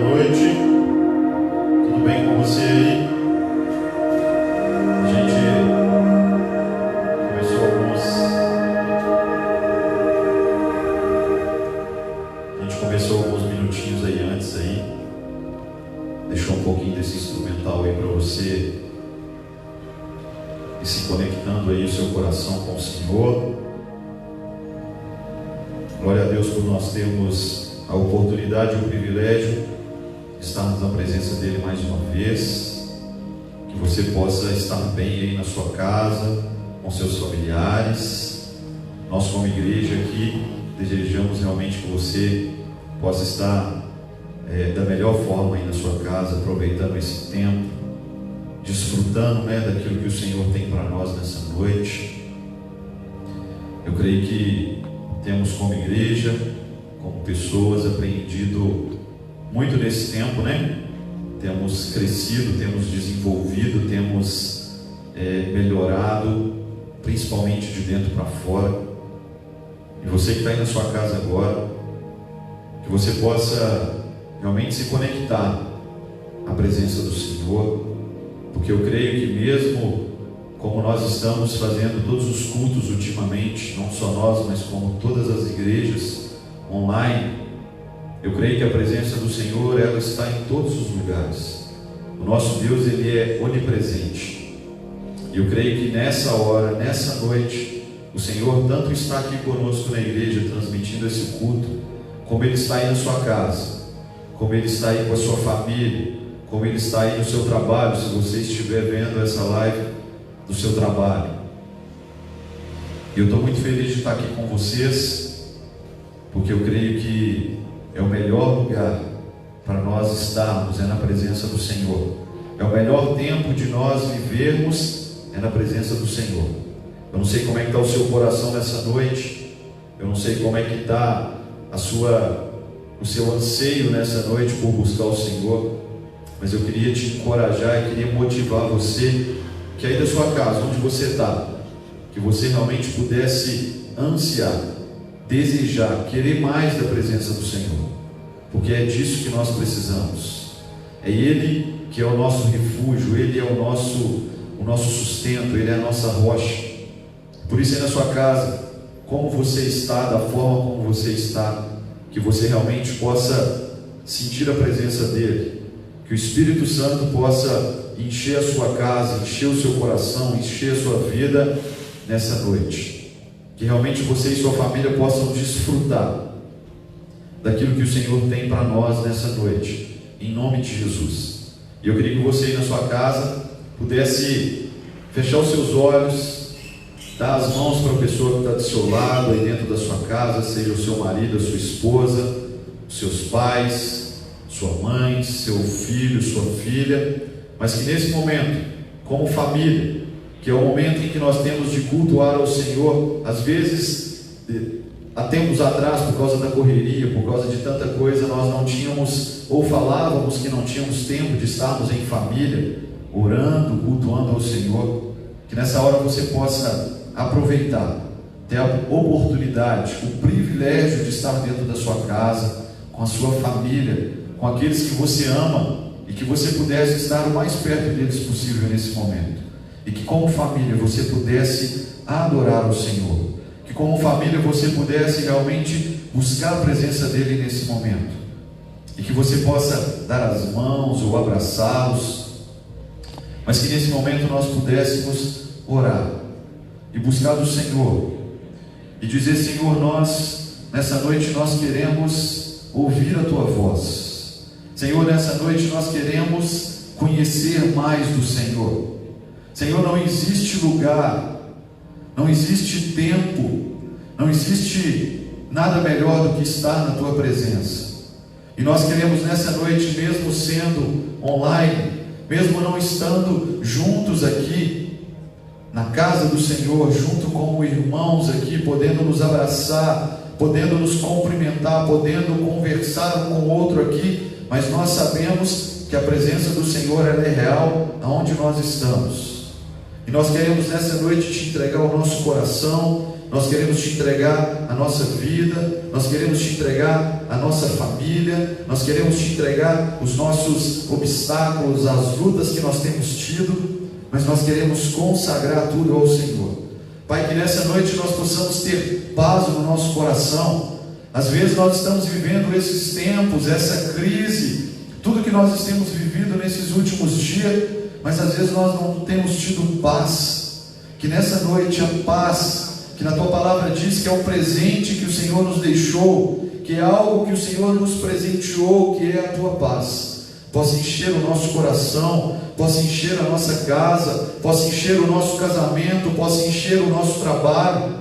noite. Tudo bem com você aí? A gente começou alguns minutinhos aí antes aí. Deixou um pouquinho desse instrumental aí para você e se conectando aí o seu coração com o Senhor. Glória a Deus por nós termos a oportunidade e o privilégio de estarmos na presença dele mais uma vez. Que você possa estar bem aí na sua casa, com seus familiares. Nós, como igreja aqui, desejamos realmente que você possa estar da melhor forma aí na sua casa, aproveitando esse tempo, desfrutando daquilo que o Senhor tem para nós nessa noite. Eu creio que temos como igreja, como pessoas, aprendido muito nesse tempo, Temos crescido, temos desenvolvido, temos melhorado, principalmente de dentro para fora. E você que está aí na sua casa agora, que você possa realmente se conectar à presença do Senhor, porque eu creio que mesmo como nós estamos fazendo todos os cultos ultimamente, não só nós, mas como todas as igrejas online, eu creio que a presença do Senhor, ela está em todos os lugares. O nosso Deus, ele é onipresente. E eu creio que nessa hora, nessa noite, o Senhor tanto está aqui conosco na igreja, transmitindo esse culto, como Ele está aí na sua casa, como Ele está aí com a sua família, como Ele está aí no seu trabalho, se você estiver vendo essa live do seu trabalho. E eu estou muito feliz de estar aqui com vocês, porque eu creio que é o melhor lugar para nós estarmos, na presença do Senhor. É o melhor tempo de nós vivermos, na presença do Senhor. Eu não sei como é que está o seu coração nessa noite, eu não sei como é que está o seu anseio nessa noite por buscar o Senhor, mas eu queria te encorajar e queria motivar você, que aí da sua casa, onde você está, que você realmente pudesse ansiar, desejar, querer mais da presença do Senhor, porque é disso que nós precisamos. É Ele que é o nosso refúgio, Ele é o nosso sustento, Ele é a nossa rocha. Por isso aí na sua casa, como você está, da forma como você está, que você realmente possa sentir a presença dEle, que o Espírito Santo possa encher a sua casa, encher o seu coração, encher a sua vida nessa noite, que realmente você e sua família possam desfrutar daquilo que o Senhor tem para nós nessa noite, em nome de Jesus. E eu queria que você aí na sua casa pudesse fechar os seus olhos, dar as mãos para a pessoa que está do seu lado, aí dentro da sua casa, seja o seu marido, a sua esposa, os seus pais, sua mãe, seu filho, sua filha, mas que nesse momento, como família, que é o momento em que nós temos de cultuar ao Senhor, às vezes, há tempos atrás, por causa da correria, por causa de tanta coisa, nós não tínhamos, ou falávamos que não tínhamos tempo de estarmos em família, orando, cultuando ao Senhor. Que nessa hora você possa aproveitar, ter a oportunidade, o privilégio de estar dentro da sua casa, com a sua família, com aqueles que você ama, e que você pudesse estar o mais perto deles possível nesse momento, e que como família você pudesse adorar o Senhor, que como família você pudesse realmente buscar a presença dEle nesse momento, e que você possa dar as mãos ou abraçá-los, mas que nesse momento nós pudéssemos orar e buscar do Senhor e dizer: Senhor, nós nessa noite nós queremos ouvir a Tua voz. Senhor, nessa noite nós queremos conhecer mais do Senhor. Senhor, não existe lugar, não existe tempo, não existe nada melhor do que estar na Tua presença. E nós queremos nessa noite, mesmo sendo online, mesmo não estando juntos aqui na casa do Senhor, junto como irmãos aqui, podendo nos abraçar, podendo nos cumprimentar, podendo conversar um com o outro aqui, mas nós sabemos que a presença do Senhor ela é real aonde nós estamos. E nós queremos nessa noite te entregar o nosso coração nós queremos te entregar a nossa vida, nós queremos te entregar a nossa família, nós queremos te entregar os nossos obstáculos, as lutas que nós temos tido, mas nós queremos consagrar tudo ao Senhor. Pai, que nessa noite nós possamos ter paz no nosso coração. Às vezes nós estamos vivendo esses tempos, essa crise, tudo que nós temos vivido nesses últimos dias, mas às vezes nós não temos tido paz. Que nessa noite a paz, que na tua palavra diz que é um presente que o Senhor nos deixou, que é algo que o Senhor nos presenteou, que é a tua paz, possa encher o nosso coração, possa encher a nossa casa, possa encher o nosso casamento, possa encher o nosso trabalho.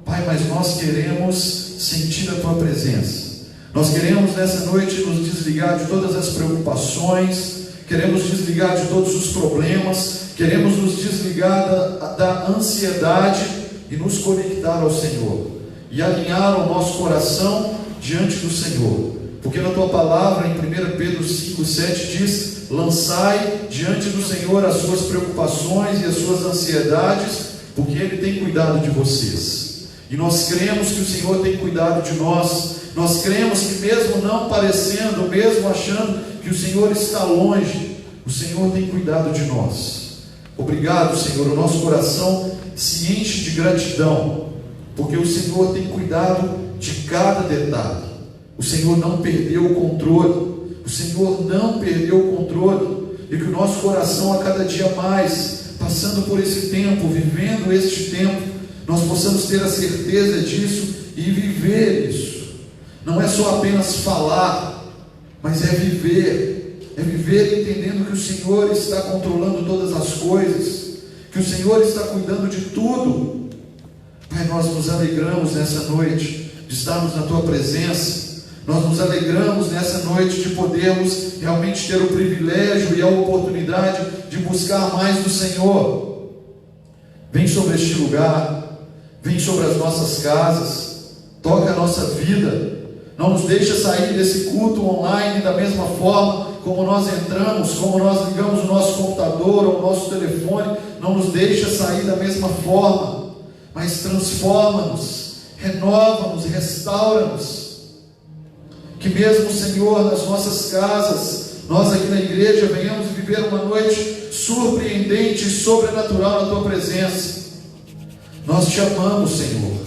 Pai, mas nós queremos sentir a tua presença. Nós queremos nessa noite nos desligar de todas as preocupações, queremos desligar de todos os problemas, queremos nos desligar da ansiedade e nos conectar ao Senhor e alinhar o nosso coração diante do Senhor, porque na tua palavra em 1 Pedro 5,7 diz: lançai diante do Senhor as suas preocupações e as suas ansiedades, porque Ele tem cuidado de vocês. E nós cremos que o Senhor tem cuidado de nós. Nós cremos que mesmo não parecendo, mesmo achando que o Senhor está longe, o Senhor tem cuidado de nós. Obrigado, Senhor. O nosso coração se enche de gratidão, porque o Senhor tem cuidado de cada detalhe. O Senhor não perdeu o controle. O Senhor não perdeu o controle. E que o nosso coração, a cada dia mais, passando por esse tempo, vivendo este tempo, nós possamos ter a certeza disso e viver isso. Não é só apenas falar, mas é viver. É viver entendendo que o Senhor está controlando todas as coisas, que o Senhor está cuidando de tudo. Pai, nós nos alegramos nessa noite de estarmos na tua presença. Nós nos alegramos nessa noite de podermos realmente ter o privilégio e a oportunidade de buscar mais do Senhor. Vem sobre este lugar, vem sobre as nossas casas, toca a nossa vida. Não nos deixa sair desse culto online da mesma forma como nós entramos, como nós ligamos o nosso computador ou o nosso telefone. Não nos deixa sair da mesma forma, mas transforma-nos, renova-nos, restaura-nos. Que mesmo, Senhor, nas nossas casas, nós aqui na igreja venhamos viver uma noite surpreendente e sobrenatural na tua presença. Nós te amamos, Senhor,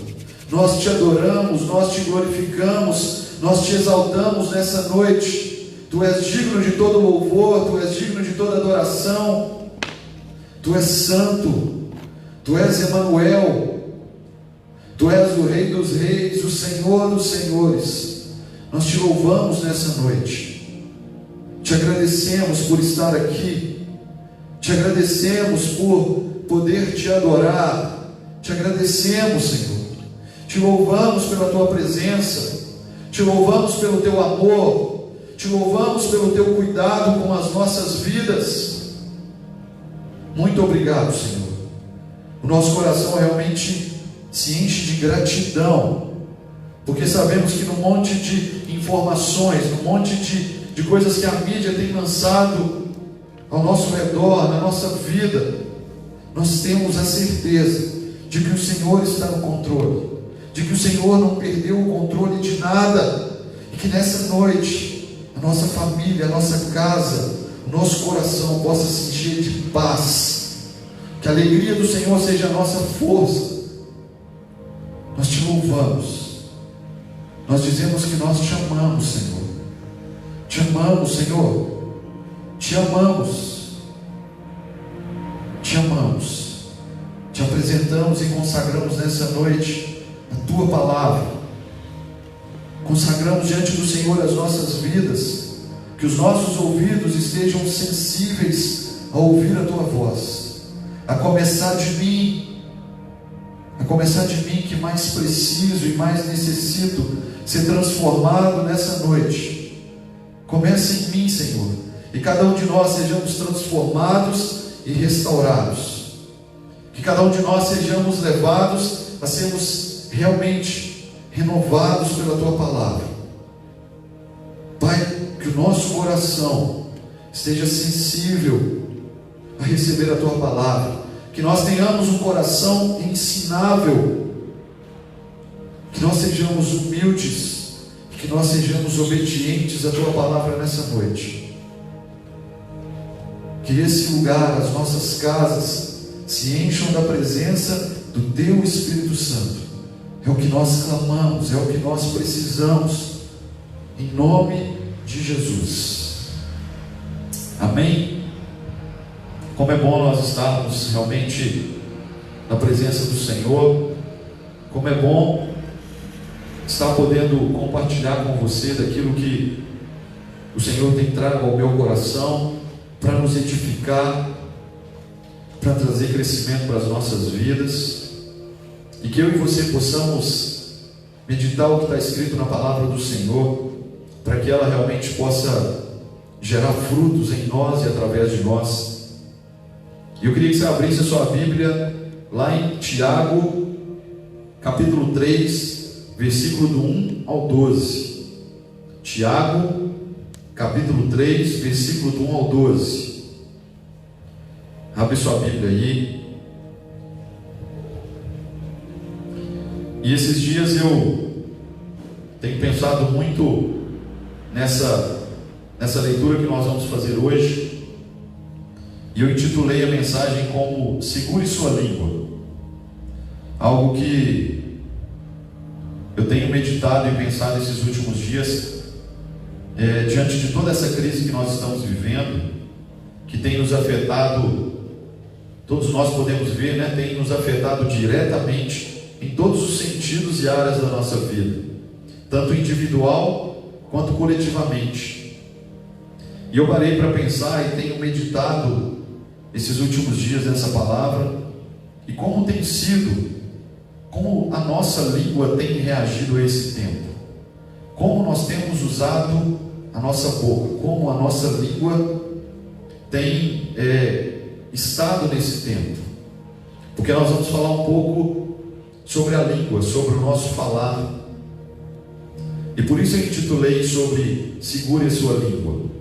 nós te adoramos, nós te glorificamos, nós te exaltamos nessa noite. Tu és digno de todo louvor, tu és digno de toda adoração. Tu és santo, tu és Emanuel, tu és o Rei dos Reis, o Senhor dos Senhores. Nós te louvamos nessa noite, te agradecemos por estar aqui, te agradecemos por poder te adorar, te agradecemos, Senhor, te louvamos pela tua presença, te louvamos pelo teu amor, te louvamos pelo teu cuidado com as nossas vidas. Muito obrigado, Senhor. O nosso coração realmente se enche de gratidão, porque sabemos que no monte de informações, no monte de coisas que a mídia tem lançado ao nosso redor, na nossa vida, nós temos a certeza de que o Senhor está no controle, de que o Senhor não perdeu o controle de nada, e que nessa noite a nossa família, a nossa casa, o nosso coração possa se encher de paz, que a alegria do Senhor seja a nossa força. Nós te louvamos, nós dizemos que nós te amamos, Senhor, te amamos, Senhor, te amamos, te amamos, te apresentamos e consagramos nessa noite a tua palavra, consagramos diante do Senhor as nossas vidas, que os nossos ouvidos estejam sensíveis a ouvir a tua voz, a começar de mim que mais preciso e mais necessito ser transformado nessa noite. Comece em mim, Senhor, e cada um de nós sejamos transformados e restaurados, que cada um de nós sejamos levados a sermos realmente renovados pela tua palavra. Pai, que o nosso coração esteja sensível a receber a tua palavra, que nós tenhamos um coração ensinável, Que nós sejamos humildes, que nós sejamos obedientes à Tua palavra nessa noite. Que esse lugar, as nossas casas, se encham da presença do Teu Espírito Santo. É o que nós clamamos, é o que nós precisamos, em nome de Jesus. Amém? Como é bom nós estarmos realmente na presença do Senhor. Como é bom estar podendo compartilhar com você daquilo que o Senhor tem trago ao meu coração para nos edificar, para trazer crescimento para as nossas vidas, e que eu e você possamos meditar o que está escrito na palavra do Senhor, para que ela realmente possa gerar frutos em nós e através de nós. E eu queria que você abrisse a sua Bíblia lá em Tiago, capítulo 3, versículo do 1 ao 12. Tiago, capítulo 3, versículo do 1 ao 12. Abre sua Bíblia aí. E esses dias eu tenho pensado muito nessa leitura que nós vamos fazer hoje. E eu intitulei a mensagem como Segure Sua Língua. Algo que eu tenho meditado e pensado esses últimos dias, diante de toda essa crise que nós estamos vivendo, que tem nos afetado, todos nós podemos ver, né? Tem nos afetado diretamente em todos os sentidos e áreas da nossa vida, tanto individual quanto coletivamente. E eu parei para pensar e tenho meditado esses últimos dias nessa palavra, e como tem sido, como a nossa língua tem reagido a esse tempo, como nós temos usado a nossa boca, como a nossa língua tem estado nesse tempo. Porque nós vamos falar um pouco sobre a língua, sobre o nosso falar, e por isso eu intitulei sobre Segure a Sua Língua.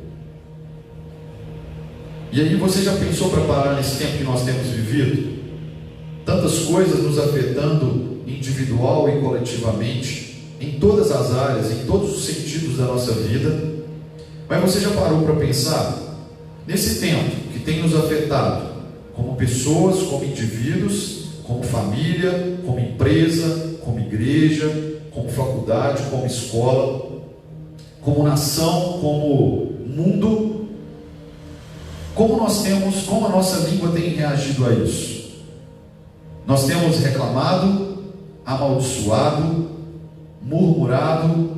E aí, você já pensou para parar nesse tempo que nós temos vivido? Tantas coisas nos afetando individual e coletivamente, em todas as áreas, em todos os sentidos da nossa vida. Mas você já parou para pensar nesse tempo que tem nos afetado como pessoas, como indivíduos, como família, como empresa, como igreja, como faculdade, como escola, como nação, como mundo? Como a nossa língua tem reagido a isso? Nós temos reclamado, amaldiçoado, murmurado,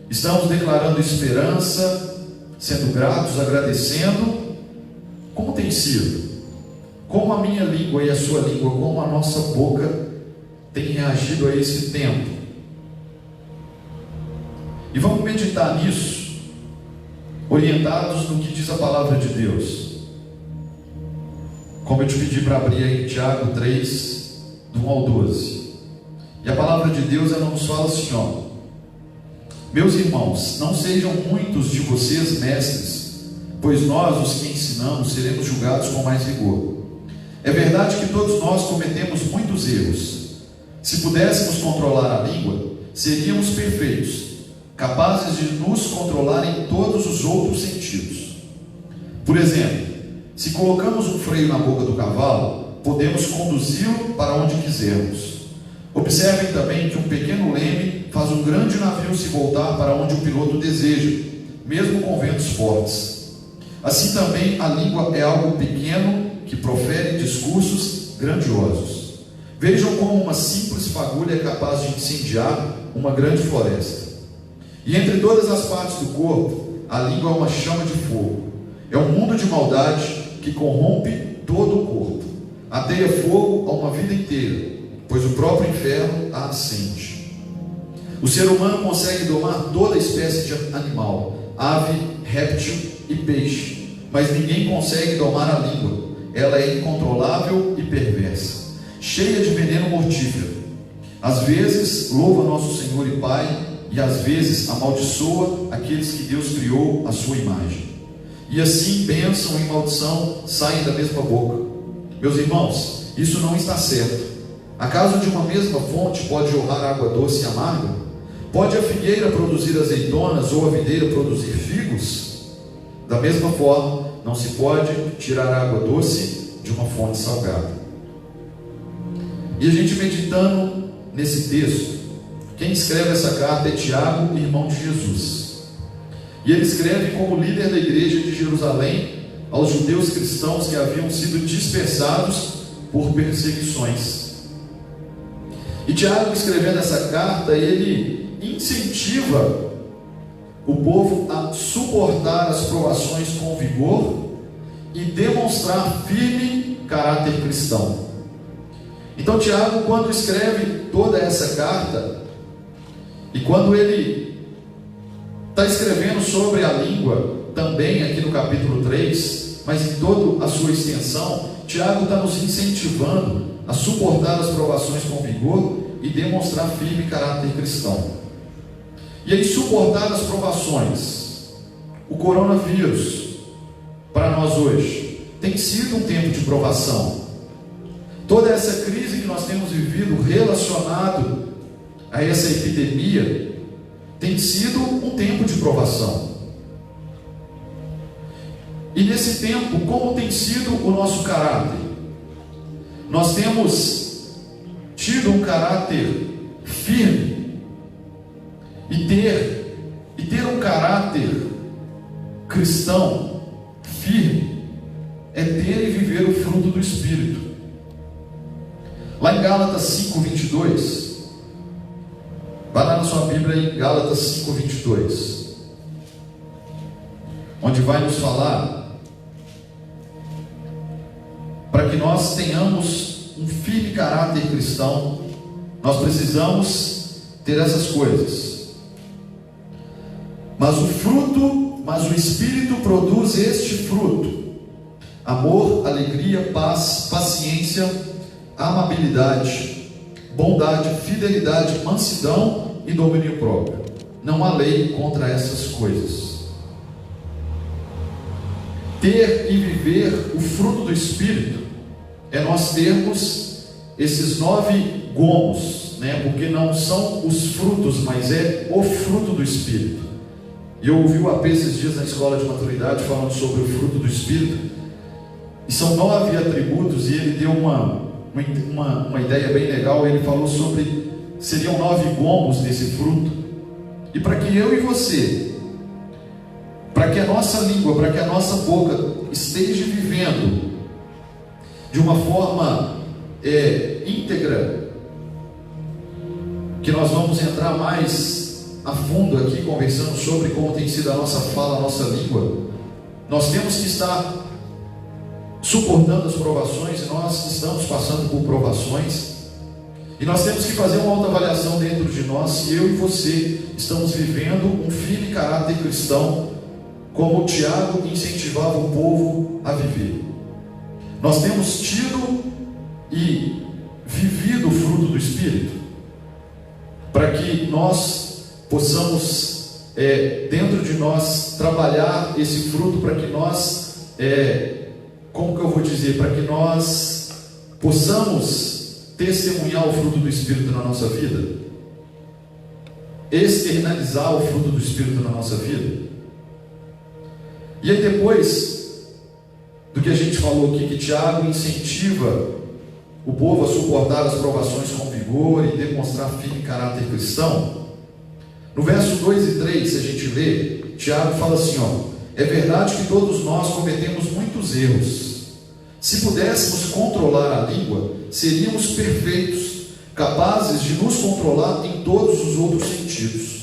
estamos declarando esperança, sendo gratos, agradecendo. Como tem sido? Como a minha língua e a sua língua, como a nossa boca tem reagido a esse tempo? E vamos meditar nisso, orientados no que diz a palavra de Deus. Como eu te pedi para abrir aí Tiago 3, do 1 ao 12. E a palavra de Deus, ela nos fala assim, ó: Meus irmãos, não sejam muitos de vocês mestres, pois nós, os que ensinamos, seremos julgados com mais rigor. É verdade que todos nós cometemos muitos erros. Se pudéssemos controlar a língua, seríamos perfeitos, capazes de nos controlar em todos os outros sentidos. Por exemplo, se colocamos um freio na boca do cavalo, podemos conduzi-lo para onde quisermos. Observem também que um pequeno leme faz um grande navio se voltar para onde o piloto deseja, mesmo com ventos fortes. Assim também a língua é algo pequeno que profere discursos grandiosos. Vejam como uma simples fagulha é capaz de incendiar uma grande floresta. E entre todas as partes do corpo, a língua é uma chama de fogo. É um mundo de maldade que corrompe todo o corpo. Ateia fogo a uma vida inteira, pois o próprio inferno a acende. O ser humano consegue domar toda espécie de animal, ave, réptil e peixe, mas ninguém consegue domar a língua. Ela é incontrolável e perversa, cheia de veneno mortífero. Às vezes louva nosso Senhor e Pai, e às vezes amaldiçoa aqueles que Deus criou à sua imagem. E assim bênção e maldição saem da mesma boca. Meus irmãos, isso não está certo. Acaso de uma mesma fonte pode jorrar água doce e amarga? Pode a figueira produzir azeitonas ou a videira produzir figos? Da mesma forma, não se pode tirar água doce de uma fonte salgada. E a gente meditando nesse texto, quem escreve essa carta é Tiago, irmão de Jesus. E ele escreve como líder da igreja de Jerusalém aos judeus cristãos que haviam sido dispersados por perseguições. E Tiago, escrevendo essa carta, ele incentiva o povo a suportar as provações com vigor e demonstrar firme caráter cristão. Então Tiago, quando escreve toda essa carta, e quando ele está escrevendo sobre a língua, também aqui no capítulo 3, mas em toda a sua extensão, Tiago está nos incentivando a suportar as provações com vigor e demonstrar firme caráter cristão. E aí, suportar as provações, o coronavírus, para nós hoje, tem sido um tempo de provação. Toda essa crise que nós temos vivido relacionado a essa epidemia, tem sido um tempo de provação. E nesse tempo, como tem sido o nosso caráter? Nós temos tido um caráter firme, e ter um caráter cristão firme é ter e viver o fruto do Espírito. Lá em Gálatas 5:22, vai lá na sua Bíblia em Gálatas 5:22, onde vai nos falar para que nós tenhamos um firme caráter cristão, nós precisamos ter essas coisas. Mas o Espírito produz este fruto: amor, alegria, paz, paciência, amabilidade, bondade, fidelidade, mansidão e domínio próprio. Não há lei contra essas coisas. Ter e viver o fruto do Espírito é nós termos esses 9 gomos, porque não são os frutos, mas é o fruto do Espírito. E eu ouvi o AP esses dias na escola de maturidade falando sobre o fruto do Espírito, e são 9 atributos, e ele deu uma ideia bem legal. Ele falou sobre, seriam 9 gomos desse fruto, e para que eu e você, para que a nossa língua, para que a nossa boca esteja vivendo de uma forma íntegra, que nós vamos entrar mais a fundo aqui, conversando sobre como tem sido a nossa fala, a nossa língua, nós temos que estar suportando as provações, e nós estamos passando por provações, e nós temos que fazer uma autoavaliação dentro de nós, se eu e você estamos vivendo um firme caráter cristão, como Tiago incentivava o povo a viver. Nós temos tido e vivido o fruto do Espírito, para que nós possamos, dentro de nós, trabalhar esse fruto, para que nós, como que eu vou dizer, para que nós possamos testemunhar o fruto do Espírito na nossa vida, externalizar o fruto do Espírito na nossa vida. E aí, depois do que a gente falou aqui, que Tiago incentiva o povo a suportar as provações com vigor e demonstrar firme caráter cristão, no verso 2 e 3, se a gente lê, Tiago fala assim: é verdade que todos nós cometemos muitos erros. Se pudéssemos controlar a língua, seríamos perfeitos, capazes de nos controlar em todos os outros sentidos.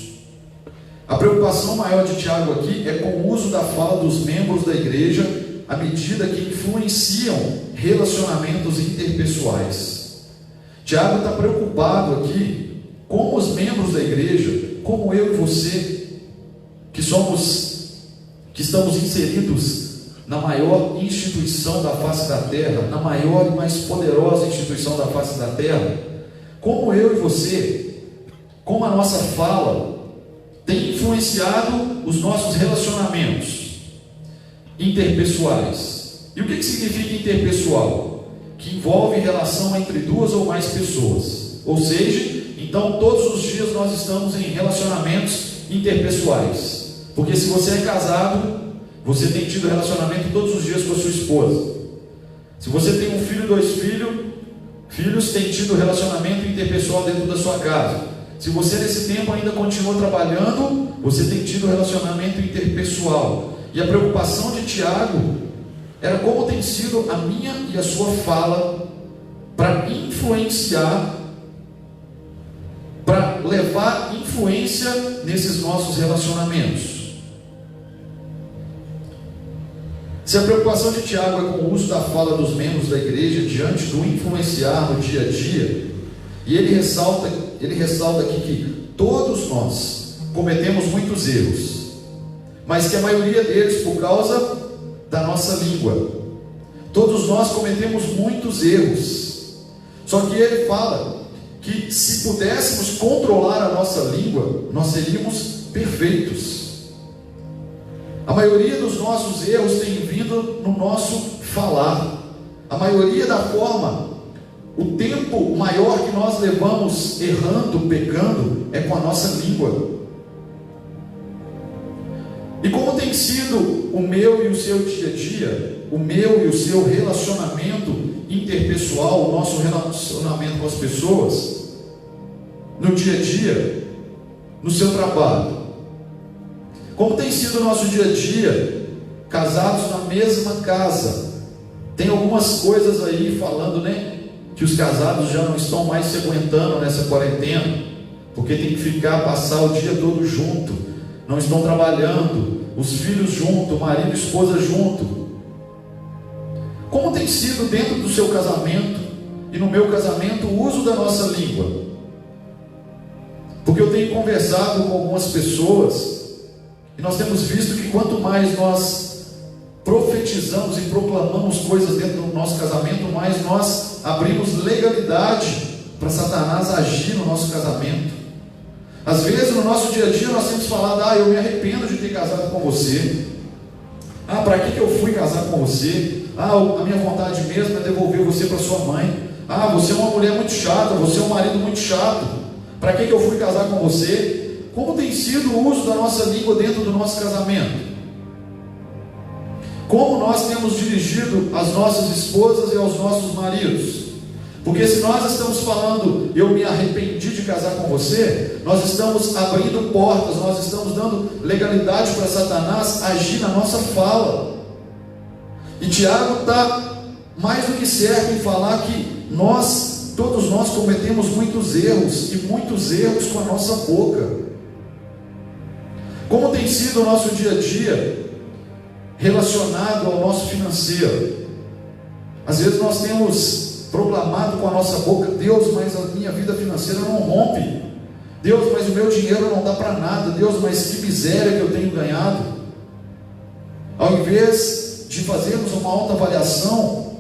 A preocupação maior de Tiago aqui é com o uso da fala dos membros da igreja, à medida que influenciam relacionamentos interpessoais. Tiago está preocupado aqui com os membros da igreja, como eu e você, que estamos inseridos na maior instituição da face da terra, na maior e mais poderosa instituição da face da terra, como eu e você, como a nossa fala tem influenciado os nossos relacionamentos interpessoais. E o que significa interpessoal? que envolve relação entre duas ou mais pessoas. Ou seja, então todos os dias nós estamos em relacionamentos interpessoais. Porque se você é casado, você tem tido relacionamento todos os dias com a sua esposa. Se você tem um filho, 2 filhos, tem tido relacionamento interpessoal dentro da sua casa. Se você nesse tempo ainda continua trabalhando, você tem tido relacionamento interpessoal. E a preocupação de Tiago era como tem sido a minha e a sua fala para influenciar, para levar influência nesses nossos relacionamentos. Se a preocupação de Tiago é com o uso da fala dos membros da igreja diante do influenciar no dia a dia, e ele ressalta aqui que todos nós cometemos muitos erros, mas que a maioria deles por causa da nossa língua. Todos nós cometemos muitos erros, só que ele fala que se pudéssemos controlar a nossa língua, nós seríamos perfeitos. A maioria dos nossos erros tem vindo no nosso falar. A maioria da forma, o tempo maior que nós levamos errando, pecando, é com a nossa língua. E como tem sido o meu e o seu dia a dia, o meu e o seu relacionamento interpessoal, o nosso relacionamento com as pessoas, no dia a dia, no seu trabalho? Como tem sido o nosso dia a dia, casados na mesma casa? Tem algumas coisas aí falando, né, que os casados já não estão mais se aguentando nessa quarentena, porque tem que passar o dia todo junto, não estão trabalhando, os filhos junto, o marido e a esposa junto. Como tem sido dentro do seu casamento e no meu casamento o uso da nossa língua? Porque eu tenho conversado com algumas pessoas e nós temos visto que quanto mais nós profetizamos e proclamamos coisas dentro do nosso casamento, mais nós abrimos legalidade para Satanás agir no nosso casamento. Às vezes no nosso dia a dia nós temos falado: eu me arrependo de ter casado com você. Para que eu fui casar com você? A minha vontade mesmo é devolver você para sua mãe. Você é uma mulher muito chata, você é um marido muito chato. Para que eu fui casar com você? Como tem sido o uso da nossa língua dentro do nosso casamento? Como nós temos dirigido as nossas esposas e aos nossos maridos? Porque se nós estamos falando, eu me arrependi de casar com você, nós estamos abrindo portas, nós estamos dando legalidade para Satanás agir na nossa fala. E Tiago está mais do que certo em falar que todos nós cometemos muitos erros, e muitos erros com a nossa boca. Como tem sido o nosso dia a dia relacionado ao nosso financeiro? Às vezes nós temos proclamado com a nossa boca: Deus, mas a minha vida financeira não rompe. Deus, mas o meu dinheiro não dá para nada. Deus, mas que miséria que eu tenho ganhado. Ao invés de fazermos uma autoavaliação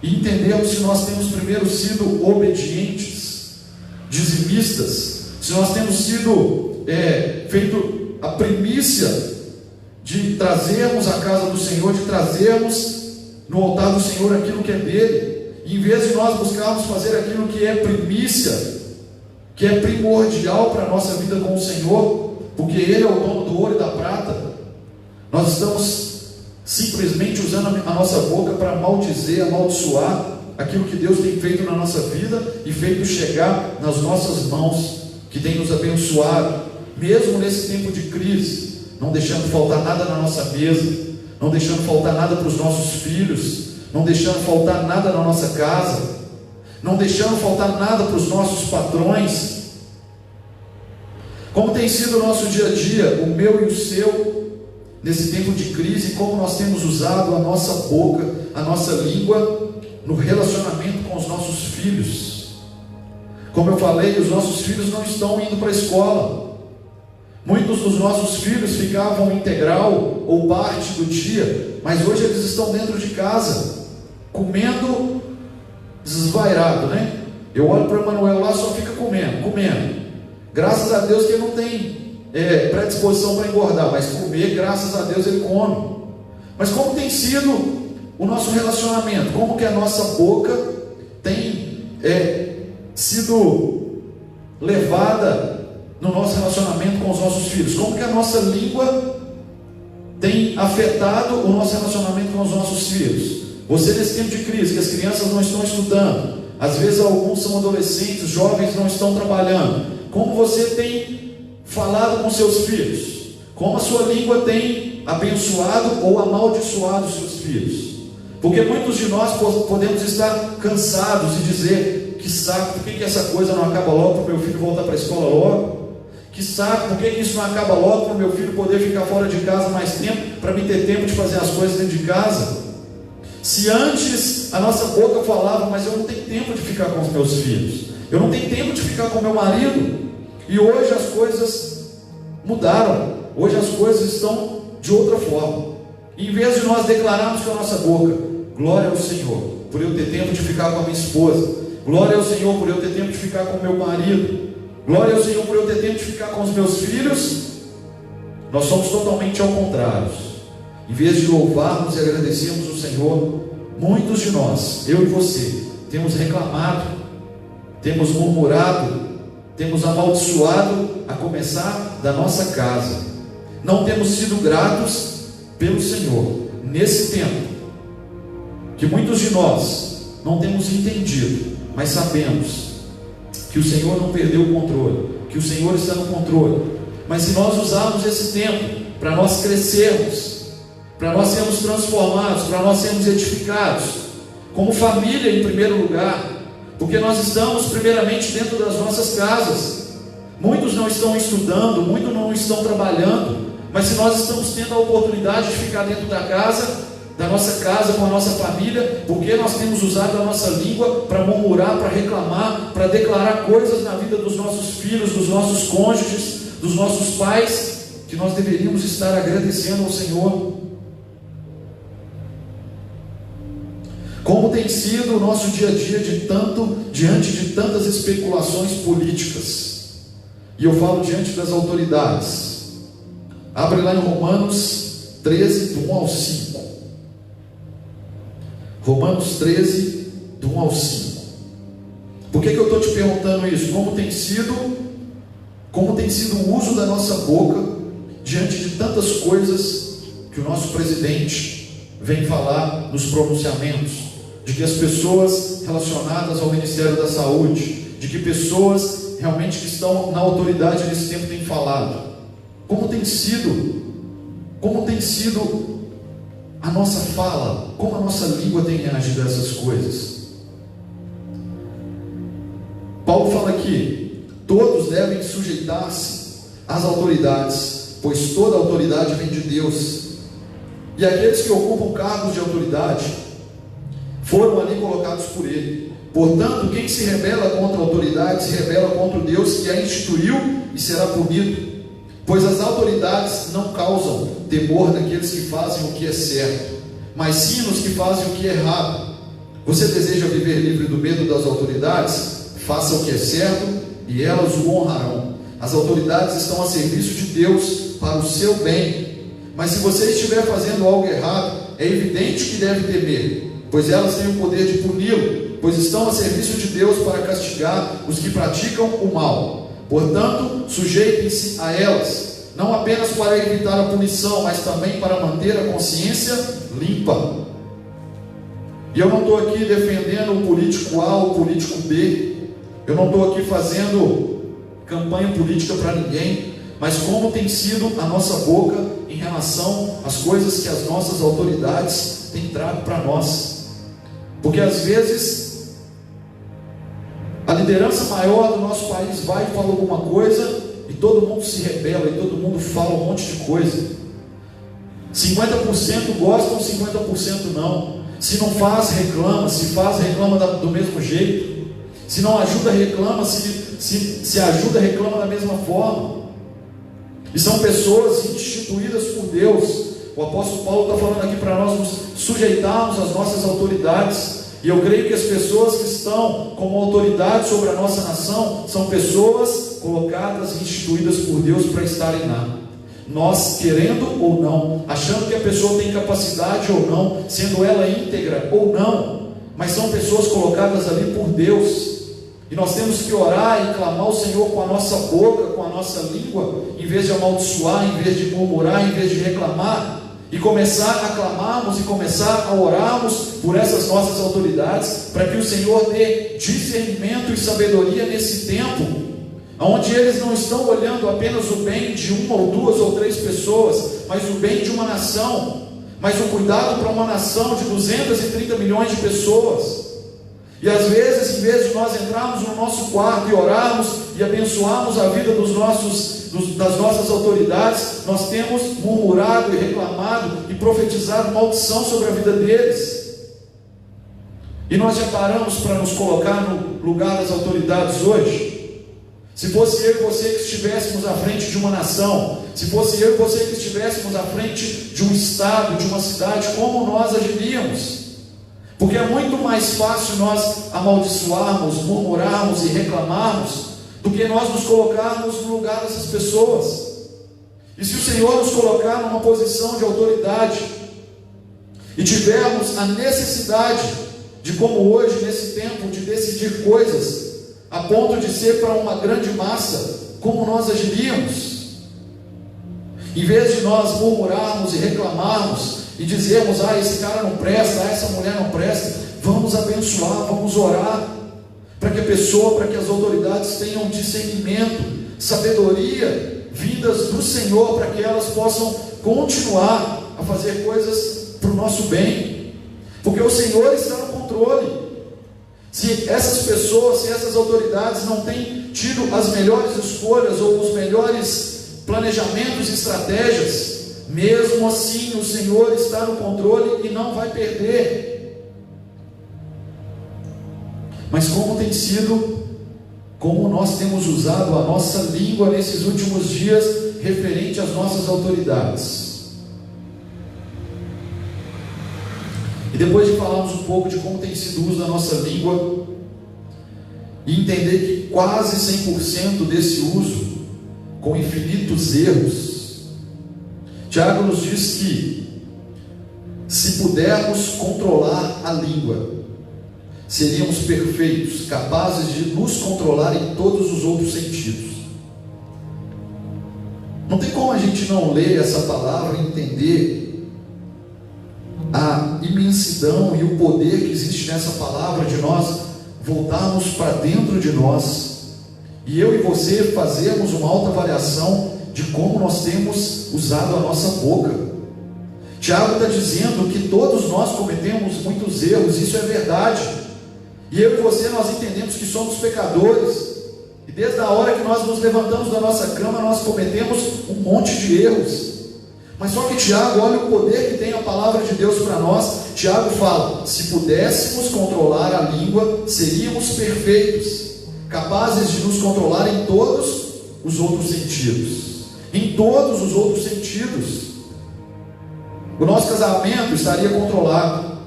e entendermos se nós temos primeiro sido obedientes, dizimistas, se nós temos sido feito a primícia de trazermos à casa do Senhor, de trazermos no altar do Senhor aquilo que é dele, e em vez de nós buscarmos fazer aquilo que é primícia, que é primordial para a nossa vida com o Senhor, porque Ele é o dono do ouro e da prata, nós estamos simplesmente usando a nossa boca para maldizer, amaldiçoar aquilo que Deus tem feito na nossa vida e feito chegar nas nossas mãos, que tem nos abençoado, mesmo nesse tempo de crise, não deixando faltar nada na nossa mesa, não deixando faltar nada para os nossos filhos, não deixando faltar nada na nossa casa, não deixando faltar nada para os nossos patrões. Como tem sido o nosso dia a dia, o meu e o seu, nesse tempo de crise, como nós temos usado a nossa boca, a nossa língua, no relacionamento com os nossos filhos. Como eu falei, os nossos filhos não estão indo para a escola. Muitos dos nossos filhos ficavam integral ou parte do dia, mas hoje eles estão dentro de casa, comendo desvairado, né? Eu olho para o Emanuel lá, só fica comendo. Graças a Deus que ele não tem predisposição para engordar, mas comer, graças a Deus ele come. Mas como tem sido o nosso relacionamento, como que a nossa boca tem sido levada no nosso relacionamento com os nossos filhos, como que a nossa língua tem afetado o nosso relacionamento com os nossos filhos. Você, nesse tempo de crise, que as crianças não estão estudando, às vezes alguns são adolescentes, jovens não estão trabalhando, como você tem falado com seus filhos? Como a sua língua tem abençoado ou amaldiçoado os seus filhos? Porque muitos de nós podemos estar cansados e dizer: que saco, por que essa coisa não acaba logo para o meu filho voltar para a escola logo? Que saco, por que isso não acaba logo para o meu filho poder ficar fora de casa mais tempo, para mim ter tempo de fazer as coisas dentro de casa? Se antes a nossa boca falava: mas eu não tenho tempo de ficar com os meus filhos, eu não tenho tempo de ficar com meu marido, e hoje as coisas mudaram, hoje as coisas estão de outra forma. Em vez de nós declararmos com a nossa boca: glória ao Senhor por eu ter tempo de ficar com a minha esposa, glória ao Senhor por eu ter tempo de ficar com o meu marido, glória ao Senhor por eu ter tempo de ficar com os meus filhos, nós somos totalmente ao contrário. Em vez de louvarmos e agradecermos o Senhor, muitos de nós, eu e você, temos reclamado, temos murmurado, temos amaldiçoado, a começar da nossa casa. Não temos sido gratos pelo Senhor. Nesse tempo, que muitos de nós não temos entendido, mas sabemos que o Senhor não perdeu o controle, que o Senhor está no controle. Mas se nós usarmos esse tempo para nós crescermos, para nós sermos transformados, para nós sermos edificados, como família em primeiro lugar, porque nós estamos primeiramente dentro das nossas casas. Muitos não estão estudando, muitos não estão trabalhando, mas se nós estamos tendo a oportunidade de ficar dentro da casa, da nossa casa, com a nossa família, porque nós temos usado a nossa língua para murmurar, para reclamar, para declarar coisas na vida dos nossos filhos, dos nossos cônjuges, dos nossos pais, que nós deveríamos estar agradecendo ao Senhor. Como tem sido o nosso dia a dia diante de tantas especulações políticas, e eu falo diante das autoridades. Abre lá em Romanos 13, do 1 ao 5. Romanos 13, do 1 ao 5. Por que eu estou te perguntando isso? Como tem sido o uso da nossa boca diante de tantas coisas que o nosso presidente vem falar nos pronunciamentos, de que as pessoas relacionadas ao Ministério da Saúde, de que pessoas realmente que estão na autoridade nesse tempo têm falado. Como tem sido a nossa fala, como a nossa língua tem reagido a essas coisas. Paulo fala aqui: todos devem sujeitar-se às autoridades, pois toda autoridade vem de Deus, e aqueles que ocupam cargos de autoridade foram ali colocados por Ele. Portanto, quem se rebela contra a autoridade se rebela contra o Deus que a instituiu e será punido. Pois as autoridades não causam temor naqueles que fazem o que é certo, mas sim nos que fazem o que é errado. Você deseja viver livre do medo das autoridades? Faça o que é certo e elas o honrarão. As autoridades estão a serviço de Deus para o seu bem. Mas se você estiver fazendo algo errado, é evidente que deve temer, pois elas têm o poder de puni-lo, pois estão a serviço de Deus para castigar os que praticam o mal. Portanto, sujeitem-se a elas, não apenas para evitar a punição, mas também para manter a consciência limpa. E eu não estou aqui defendendo o político A ou o político B, eu não estou aqui fazendo campanha política para ninguém, mas como tem sido a nossa boca em relação às coisas que as nossas autoridades têm trago para nós. Porque às vezes a liderança maior do nosso país vai e fala alguma coisa e todo mundo se rebela e todo mundo fala um monte de coisa. 50% gostam, 50% não. Se não faz, reclama. Se faz, reclama do mesmo jeito. Se não ajuda, reclama. Se ajuda, reclama da mesma forma. E são pessoas instituídas por Deus. O apóstolo Paulo está falando aqui para nós nos sujeitarmos às nossas autoridades. E eu creio que as pessoas que estão como autoridade sobre a nossa nação são pessoas colocadas e instituídas por Deus para estarem lá. nós querendo ou não, achando que a pessoa tem capacidade ou não, sendo ela íntegra ou não, mas são pessoas colocadas ali por Deus, e nós temos que orar e clamar ao Senhor com a nossa boca, com a nossa língua, em vez de amaldiçoar, em vez de murmurar, em vez de reclamar, e começar a clamarmos e começar a orarmos por essas nossas autoridades, para que o Senhor dê discernimento e sabedoria nesse tempo, onde eles não estão olhando apenas o bem de uma ou duas ou três pessoas, mas o bem de uma nação, mas o cuidado para uma nação de 230 milhões de pessoas. E às vezes, em vez de nós entrarmos no nosso quarto e orarmos e abençoarmos a vida das nossas autoridades, nós temos murmurado e reclamado e profetizado maldição sobre a vida deles. E nós já paramos para nos colocar no lugar das autoridades hoje? Se fosse eu e você que estivéssemos à frente de uma nação, se fosse eu e você que estivéssemos à frente de um estado, de uma cidade, como nós agiríamos? Porque é muito mais fácil nós amaldiçoarmos, murmurarmos e reclamarmos, do que nós nos colocarmos no lugar dessas pessoas. E se o Senhor nos colocar numa posição de autoridade, e tivermos a necessidade de, como hoje, nesse tempo, de decidir coisas, a ponto de ser para uma grande massa, como nós agiríamos? Em vez de nós murmurarmos e reclamarmos, e dizermos, esse cara não presta, essa mulher não presta, vamos abençoar, vamos orar, para que a pessoa, para que as autoridades tenham discernimento, sabedoria, vindas do Senhor, para que elas possam continuar a fazer coisas para o nosso bem, porque o Senhor está no controle. Se essas pessoas, se essas autoridades não têm tido as melhores escolhas, ou os melhores planejamentos e estratégias, mesmo assim o Senhor está no controle e não vai perder. Mas como nós temos usado a nossa língua nesses últimos dias referente às nossas autoridades? E depois de falarmos um pouco de como tem sido o uso da nossa língua, e entender que quase 100% desse uso, com infinitos erros, Tiago nos diz que, se pudermos controlar a língua, seríamos perfeitos, capazes de nos controlar em todos os outros sentidos. Não tem como a gente não ler essa palavra e entender a imensidão e o poder que existe nessa palavra, de nós voltarmos para dentro de nós, e eu e você fazermos uma autoavaliação de como nós temos usado a nossa boca. Tiago está dizendo que todos nós cometemos muitos erros, isso é verdade, e eu e você, nós entendemos que somos pecadores, e desde a hora que nós nos levantamos da nossa cama, nós cometemos um monte de erros. Mas só que Tiago, olha o poder que tem a palavra de Deus para nós. Tiago fala, se pudéssemos controlar a língua, seríamos perfeitos, capazes de nos controlar em todos os outros sentidos. Em todos os outros sentidos. O nosso casamento estaria controlado,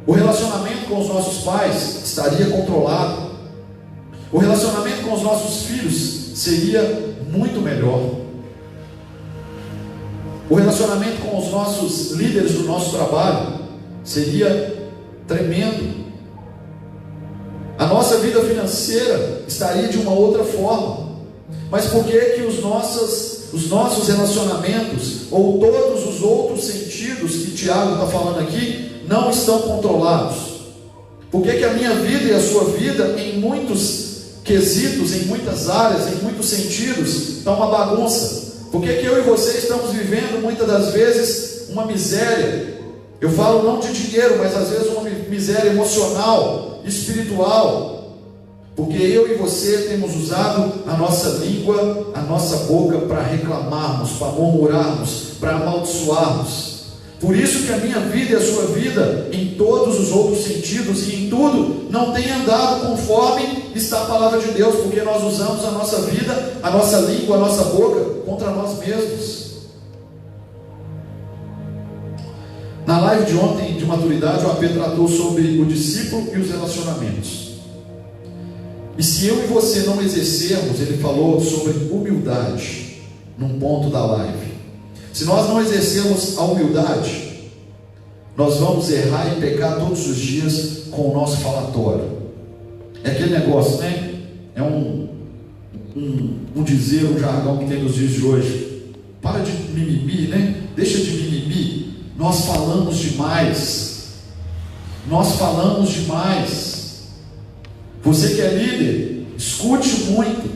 o relacionamento com os nossos pais estaria controlado, o relacionamento com os nossos filhos seria muito melhor, o relacionamento com os nossos líderes do nosso trabalho seria tremendo, a nossa vida financeira estaria de uma outra forma. Mas por que que os nossos relacionamentos, ou todos os outros sentidos que Tiago está falando aqui, não estão controlados? Por que que a minha vida e a sua vida, em muitos quesitos, em muitas áreas, em muitos sentidos, está uma bagunça? Por que que eu e você estamos vivendo muitas das vezes uma miséria? Eu falo não de dinheiro, mas às vezes uma miséria emocional, espiritual. Porque eu e você temos usado a nossa língua, a nossa boca para reclamarmos, para murmurarmos, para amaldiçoarmos. Por isso que a minha vida e a sua vida, em todos os outros sentidos e em tudo, não tem andado conforme está a palavra de Deus, porque nós usamos a nossa vida, a nossa língua, a nossa boca contra nós mesmos. Na live de ontem de maturidade, o AP tratou sobre o discípulo e os relacionamentos. E se eu e você não exercermos, ele falou sobre humildade. num ponto da live. Se nós não exercermos a humildade, nós vamos errar e pecar todos os dias com o nosso falatório. É aquele negócio, né? É um dizer, um jargão que tem nos dias de hoje. Para de mimimi, né? Deixa de mimimi. Nós falamos demais. Nós falamos demais. Você que é líder, escute muito.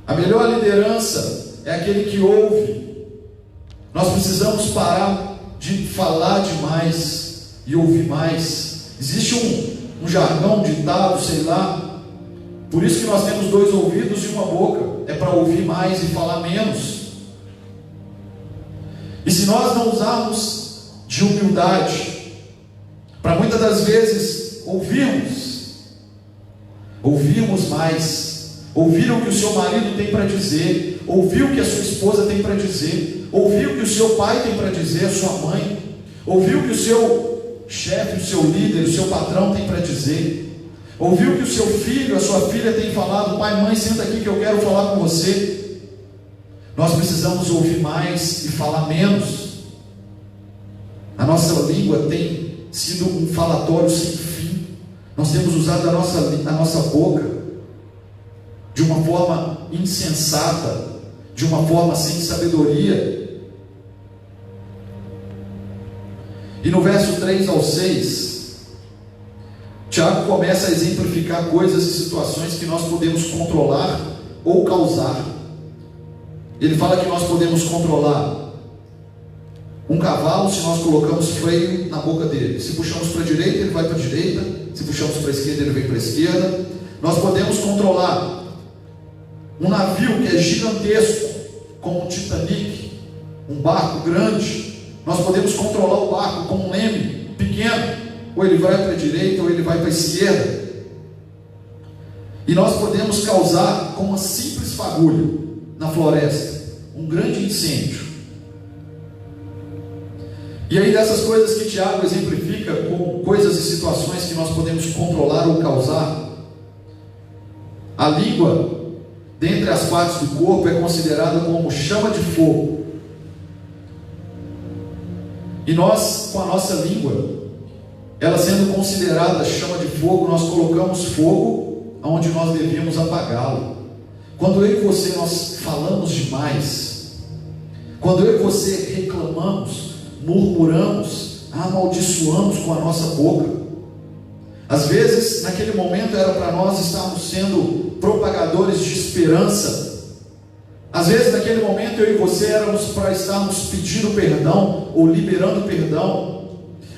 A melhor liderança é aquele que ouve. Nós precisamos parar de falar demais e ouvir mais. Existe um jargão, ditado, sei lá. Por isso que nós temos 2 ouvidos e uma boca. É para ouvir mais e falar menos. E se nós não usarmos de humildade, para muitas das vezes ouvirmos mais, ouvir o que o seu marido tem para dizer, ouvir o que a sua esposa tem para dizer, ouvir o que o seu pai tem para dizer, a sua mãe, ouvir o que o seu chefe, o seu líder, o seu patrão tem para dizer, ouvir o que o seu filho, a sua filha tem falado. Pai, mãe, senta aqui que eu quero falar com você. Nós precisamos ouvir mais e falar menos. A nossa língua tem sido um falatório sem fim. Nós temos usado a nossa boca de uma forma insensata, de uma forma sem sabedoria. E no verso 3 ao 6, Tiago começa a exemplificar coisas e situações que nós podemos controlar ou causar. Ele fala que nós podemos controlar um cavalo se nós colocamos freio na boca dele. Se puxamos para a direita, ele vai para a direita. Se puxamos para a esquerda, ele vem para a esquerda. Nós podemos controlar um navio que é gigantesco, como o Titanic, um barco grande. Nós podemos controlar o barco como um leme pequeno, ou ele vai para a direita ou ele vai para a esquerda. E nós podemos causar com uma simples fagulha na floresta um grande incêndio. E aí, dessas coisas que Tiago exemplifica com coisas e situações que nós podemos controlar ou causar, a língua, dentre as partes do corpo, é considerada como chama de fogo. E nós, com a nossa língua, ela sendo considerada chama de fogo, nós colocamos fogo onde nós devíamos apagá-lo. Quando eu e você, nós falamos demais, quando eu e você reclamamos, murmuramos, amaldiçoamos com a nossa boca, às vezes naquele momento era para nós estarmos sendo propagadores de esperança. Às vezes naquele momento eu e você éramos para estarmos pedindo perdão ou liberando perdão.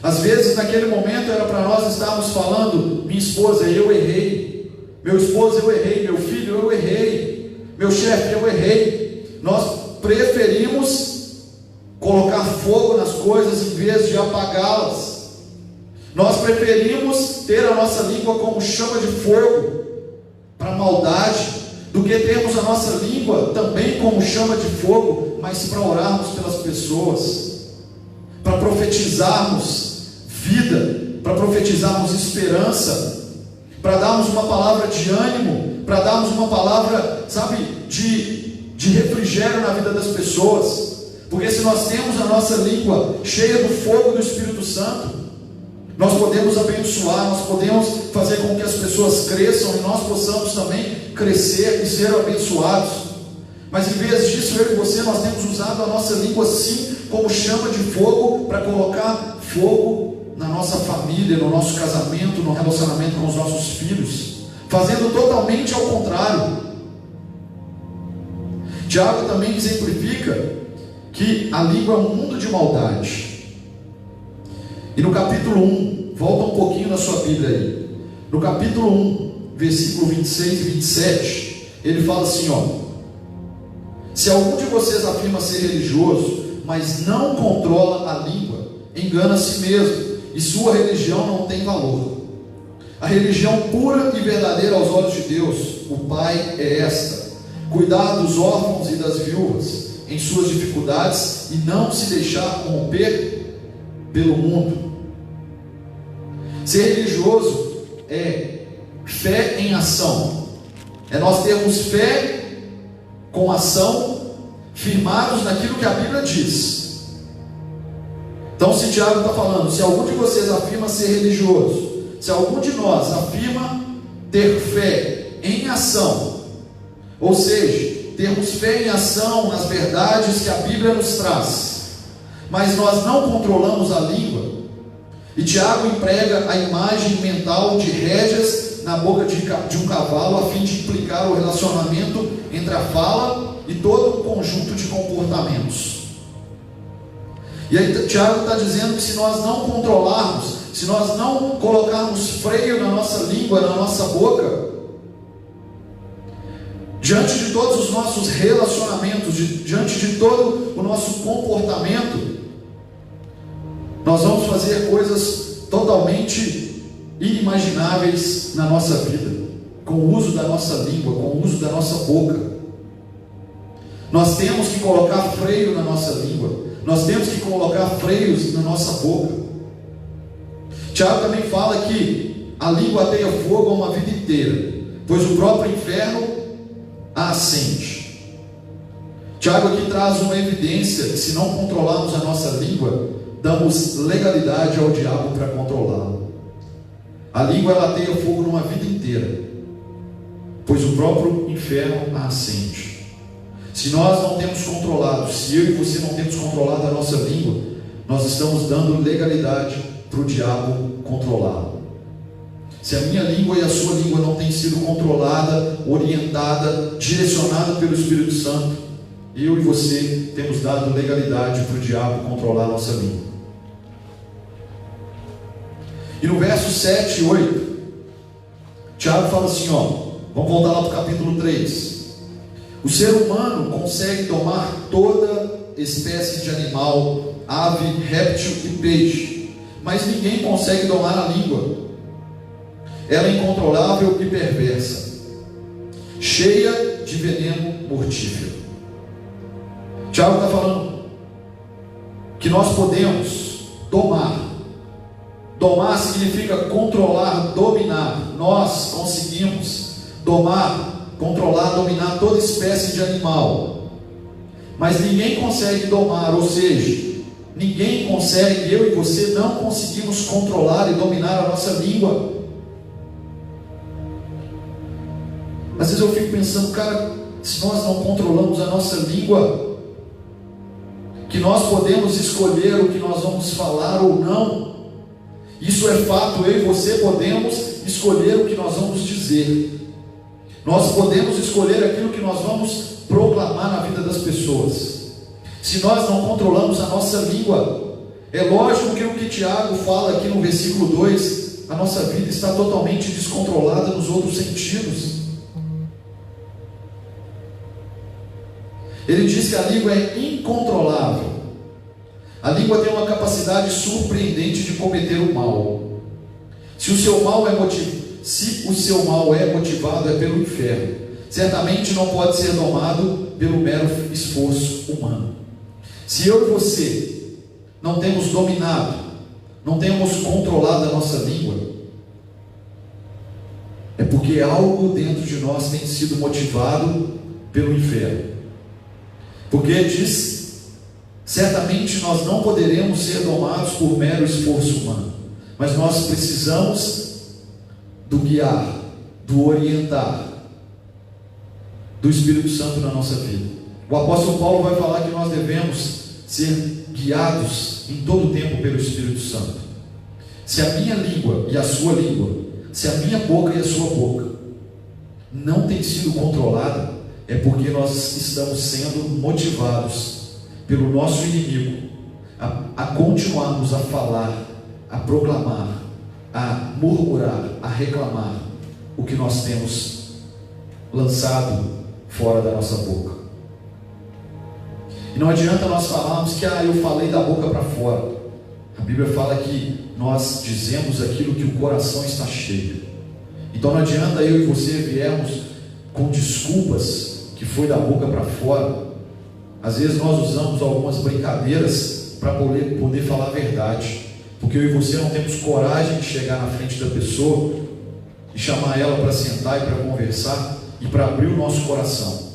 Às vezes naquele momento era para nós estarmos falando: minha esposa, eu errei, meu esposo, eu errei, meu filho, eu errei, meu chefe, eu errei. Nós preferimos colocar fogo nas coisas em vez de apagá-las. Nós preferimos ter a nossa língua como chama de fogo para a maldade, do que termos a nossa língua também como chama de fogo, mas para orarmos pelas pessoas, para profetizarmos vida, para profetizarmos esperança, para darmos uma palavra de ânimo, para darmos uma palavra, de refrigério na vida das pessoas. Porque se nós temos a nossa língua cheia do fogo do Espírito Santo, nós podemos abençoar, nós podemos fazer com que as pessoas cresçam e nós possamos também crescer e ser abençoados. Mas em vez disso, eu e você, nós temos usado a nossa língua sim como chama de fogo para colocar fogo na nossa família, no nosso casamento, no relacionamento com os nossos filhos, fazendo totalmente ao contrário. Tiago também exemplifica que a língua é um mundo de maldade. E no capítulo 1, volta um pouquinho na sua Bíblia aí, no capítulo 1, versículo 26 e 27, ele fala assim, se algum de vocês afirma ser religioso, mas não controla a língua, engana a si mesmo, e sua religião não tem valor. A religião pura e verdadeira aos olhos de Deus, o Pai, é esta: cuidar dos órfãos e das viúvas em suas dificuldades e não se deixar corromper pelo mundo. Ser religioso é fé em ação, é nós termos fé com ação, firmados naquilo que a Bíblia diz. Então, se Tiago está falando, se algum de vocês afirma ser religioso, se algum de nós afirma ter fé em ação, ou seja, termos fé em ação nas verdades que a Bíblia nos traz, mas nós não controlamos a língua, e Tiago emprega a imagem mental de rédeas na boca de um cavalo, a fim de implicar o relacionamento entre a fala e todo um conjunto de comportamentos. E aí Tiago está dizendo que se nós não controlarmos, se nós não colocarmos freio na nossa língua, na nossa boca, diante de todos os nossos relacionamentos, diante de todo o nosso comportamento, nós vamos fazer coisas totalmente inimagináveis na nossa vida, com o uso da nossa língua, com o uso da nossa boca. Nós temos que colocar freio na nossa língua, nós temos que colocar freios na nossa boca. Tiago também fala que a língua ateia fogo a uma vida inteira, pois o próprio inferno a acende. Tiago aqui traz uma evidência que, se não controlarmos a nossa língua, damos legalidade ao diabo para controlá-la. A língua ela ateia fogo numa vida inteira, pois o próprio inferno a acende. Se nós não temos controlado, se eu e você não temos controlado a nossa língua, nós estamos dando legalidade para o diabo controlá-la. Se a minha língua e a sua língua não têm sido controlada, orientada, direcionada pelo Espírito Santo, eu e você temos dado legalidade para o diabo controlar a nossa língua. E no verso 7 e 8, Tiago fala assim, vamos voltar lá para o capítulo 3. O ser humano consegue domar toda espécie de animal, ave, réptil e peixe, mas ninguém consegue domar a língua. Ela é incontrolável e perversa, cheia de veneno mortífero. Tiago está falando que nós podemos domar. Domar significa controlar, dominar. Nós conseguimos domar, controlar, dominar toda espécie de animal, mas ninguém consegue domar, ou seja, ninguém consegue, eu e você não conseguimos controlar e dominar a nossa língua. Às vezes eu fico pensando, cara, se nós não controlamos a nossa língua, que nós podemos escolher o que nós vamos falar ou não, isso é fato, eu e você podemos escolher o que nós vamos dizer. Nós podemos escolher aquilo que nós vamos proclamar na vida das pessoas. Se nós não controlamos a nossa língua, é lógico que o que Tiago fala aqui no versículo 2, a nossa vida está totalmente descontrolada nos outros sentidos. Ele diz que a língua é incontrolável. A língua tem uma capacidade surpreendente de cometer o mal. Se o seu mal é motivado é pelo inferno, certamente não pode ser domado pelo mero esforço humano. Se eu e você não temos dominado, não temos controlado a nossa língua, é porque algo dentro de nós tem sido motivado pelo inferno. Porque diz, certamente nós não poderemos ser domados por mero esforço humano, mas nós precisamos do guiar, do orientar do Espírito Santo na nossa vida. O apóstolo Paulo vai falar que nós devemos ser guiados em todo o tempo pelo Espírito Santo. Se a minha língua e a sua língua, se a minha boca e a sua boca não tem sido controlada, é porque nós estamos sendo motivados pelo nosso inimigo a continuarmos a falar, a proclamar, a murmurar, a reclamar o que nós temos lançado fora da nossa boca. E não adianta nós falarmos que eu falei da boca para fora. A Bíblia fala que nós dizemos aquilo que o coração está cheio. Então não adianta eu e você viermos com desculpas que foi da boca para fora. Às vezes nós usamos algumas brincadeiras para poder falar a verdade, porque eu e você não temos coragem de chegar na frente da pessoa e chamar ela para sentar e para conversar e para abrir o nosso coração,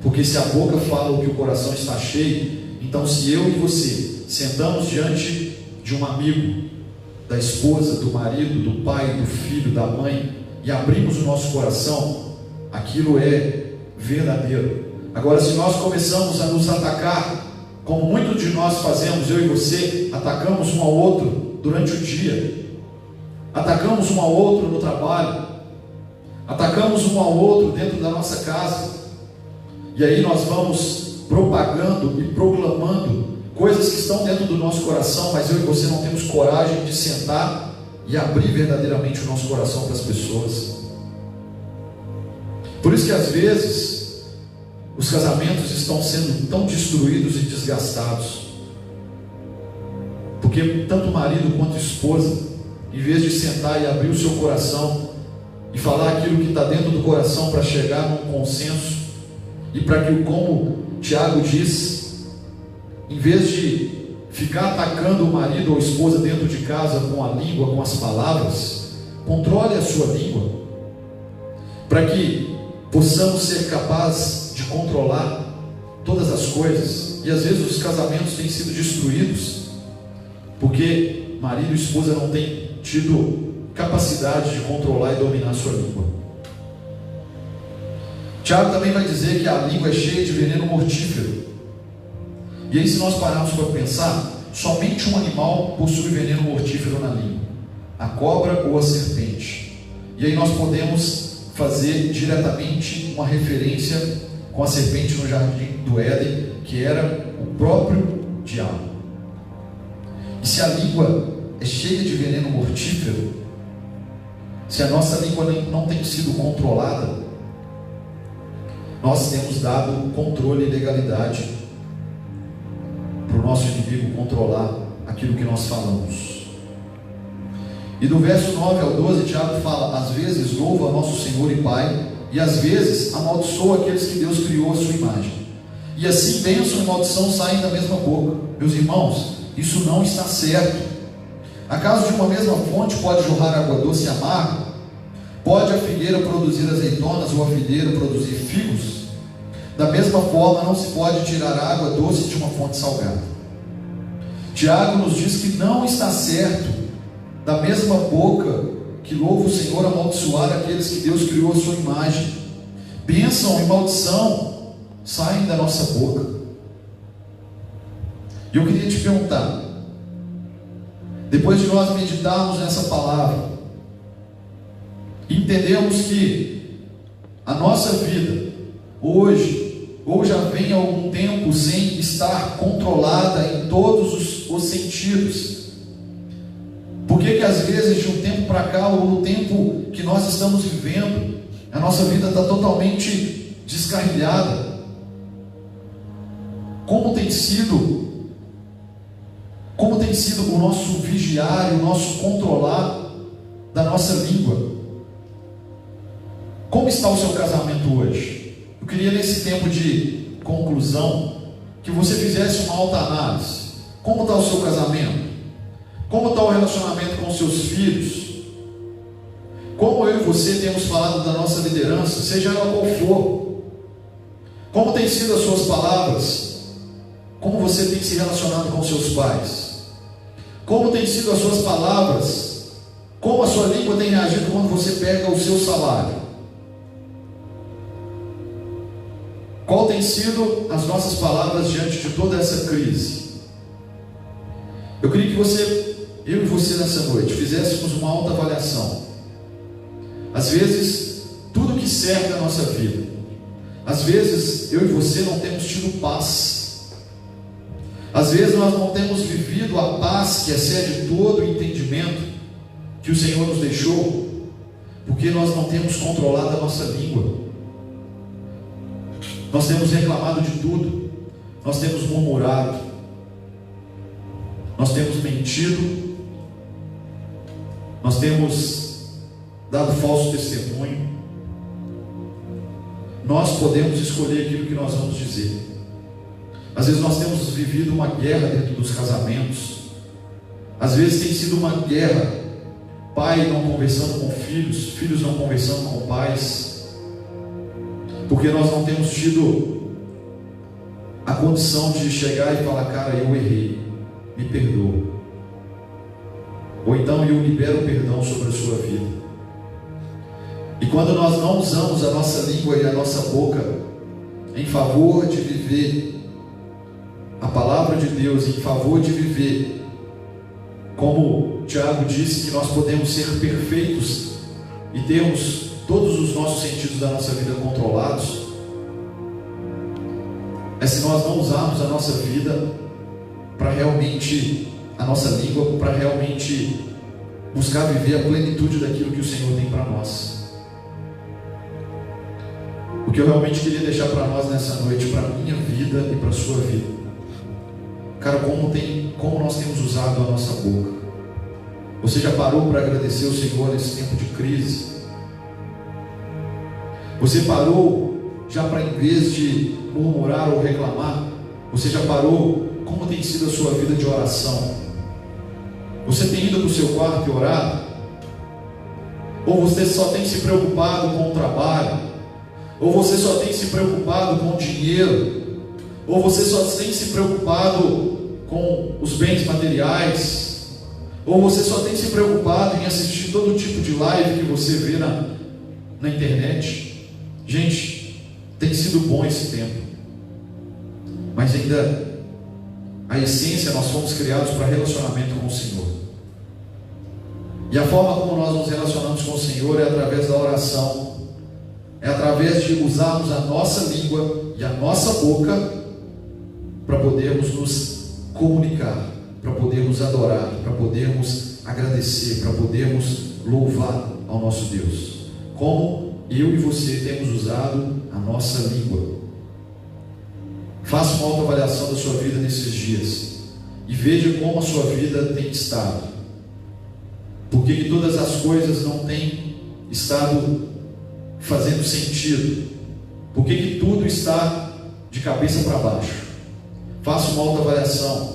Porque se a boca fala o que o coração está cheio, então se eu e você sentamos diante de um amigo, da esposa, do marido, do pai, do filho, da mãe, e abrimos o nosso coração, aquilo é verdadeiro. Agora, se nós começamos a nos atacar, como muitos de nós fazemos, eu e você, atacamos um ao outro durante o dia, atacamos um ao outro no trabalho, atacamos um ao outro dentro da nossa casa, e aí nós vamos propagando e proclamando coisas que estão dentro do nosso coração, mas eu e você não temos coragem de sentar e abrir verdadeiramente o nosso coração para as pessoas. Por isso que às vezes os casamentos estão sendo tão destruídos e desgastados, porque tanto marido quanto esposa, em vez de sentar e abrir o seu coração e falar aquilo que está dentro do coração para chegar num consenso, e para que, como Tiago diz, em vez de ficar atacando o marido ou a esposa dentro de casa com a língua, com as palavras, controle a sua língua, para que possamos ser capazes de controlar todas as coisas. E às vezes os casamentos têm sido destruídos porque marido e esposa não têm tido capacidade de controlar e dominar a sua língua. Tiago também vai dizer que a língua é cheia de veneno mortífero. E aí, se nós pararmos para pensar, somente um animal possui veneno mortífero na língua: a cobra ou a serpente. E aí nós podemos fazer diretamente uma referência com a serpente no jardim do Éden, que era o próprio diabo. E se a língua é cheia de veneno mortífero, se a nossa língua não tem sido controlada, nós temos dado controle e legalidade para o nosso inimigo controlar aquilo que nós falamos. E do verso 9 ao 12, Tiago fala: às vezes louva nosso Senhor e Pai, e às vezes amaldiçoa aqueles que Deus criou à sua imagem. E assim bênção e maldição saem da mesma boca. Meus irmãos, isso não está certo. Acaso de uma mesma fonte pode jorrar água doce e amarga? Pode a figueira produzir azeitonas ou a videira produzir figos? Da mesma forma, não se pode tirar água doce de uma fonte salgada. Tiago nos diz que não está certo, da mesma boca que louva o Senhor, amaldiçoar aqueles que Deus criou à sua imagem. Bênção e maldição saem da nossa boca. E eu queria te perguntar, depois de nós meditarmos nessa palavra, entendemos que a nossa vida hoje, ou já vem há algum tempo sem estar controlada em todos os sentidos. Por que às vezes de um tempo para cá, ou no tempo que nós estamos vivendo, a nossa vida está totalmente descarrilhada? Como tem sido o nosso vigiar, o nosso controlar da nossa língua? Como está o seu casamento hoje? Eu queria, nesse tempo de conclusão, que você fizesse uma autoanálise. Como está o seu casamento? Como está o relacionamento com os seus filhos? Como eu e você temos falado da nossa liderança, seja ela qual for? Como tem sido as suas palavras? Como você tem se relacionado com seus pais? Como tem sido as suas palavras? Como a sua língua tem reagido quando você pega o seu salário? Qual tem sido as nossas palavras diante de toda essa crise? Eu queria que eu e você nessa noite fizéssemos uma autoavaliação. Às vezes, tudo que cerca a nossa vida, às vezes eu e você não temos tido paz. Às vezes nós não temos vivido a paz que excede todo o entendimento que o Senhor nos deixou, porque nós não temos controlado a nossa língua. Nós temos reclamado de tudo, nós temos murmurado, nós temos mentido, nós temos dado falso testemunho. Nós podemos escolher aquilo que nós vamos dizer. Às vezes nós temos vivido uma guerra dentro dos casamentos. Às vezes tem sido uma guerra, pai não conversando com filhos, filhos não conversando com pais, porque nós não temos tido a condição de chegar e falar: cara, eu errei, me perdoa. Ou então eu libero o perdão sobre a sua vida. E quando nós não usamos a nossa língua e a nossa boca em favor de viver a palavra de Deus, em favor de viver, como Tiago disse, que nós podemos ser perfeitos e termos todos os nossos sentidos da nossa vida controlados, é se nós não usarmos a nossa vida para realmente, a nossa língua, para realmente buscar viver a plenitude daquilo que o Senhor tem para nós. O que eu realmente queria deixar para nós nessa noite, para a minha vida e para a sua vida, cara, como nós temos usado a nossa boca. Você já parou para agradecer o Senhor nesse tempo de crise? Você parou já para, em vez de murmurar ou reclamar, você já parou? Como tem sido a sua vida de oração? Você tem ido para o seu quarto e orado? Ou você só tem se preocupado com o trabalho? Ou você só tem se preocupado com o dinheiro? Ou você só tem se preocupado com os bens materiais? Ou você só tem se preocupado em assistir todo tipo de live que você vê na internet? Gente, tem sido bom esse tempo, mas ainda a essência, nós fomos criados para relacionamento com o Senhor. E a forma como nós nos relacionamos com o Senhor é através da oração, é através de usarmos a nossa língua e a nossa boca para podermos nos comunicar, para podermos adorar, para podermos agradecer, para podermos louvar ao nosso Deus. Como eu e você temos usado a nossa língua. Faça uma autoavaliação da sua vida nesses dias e veja como a sua vida tem estado. Por que todas as coisas não têm estado fazendo sentido? Por que tudo está de cabeça para baixo? Faça uma autoavaliação.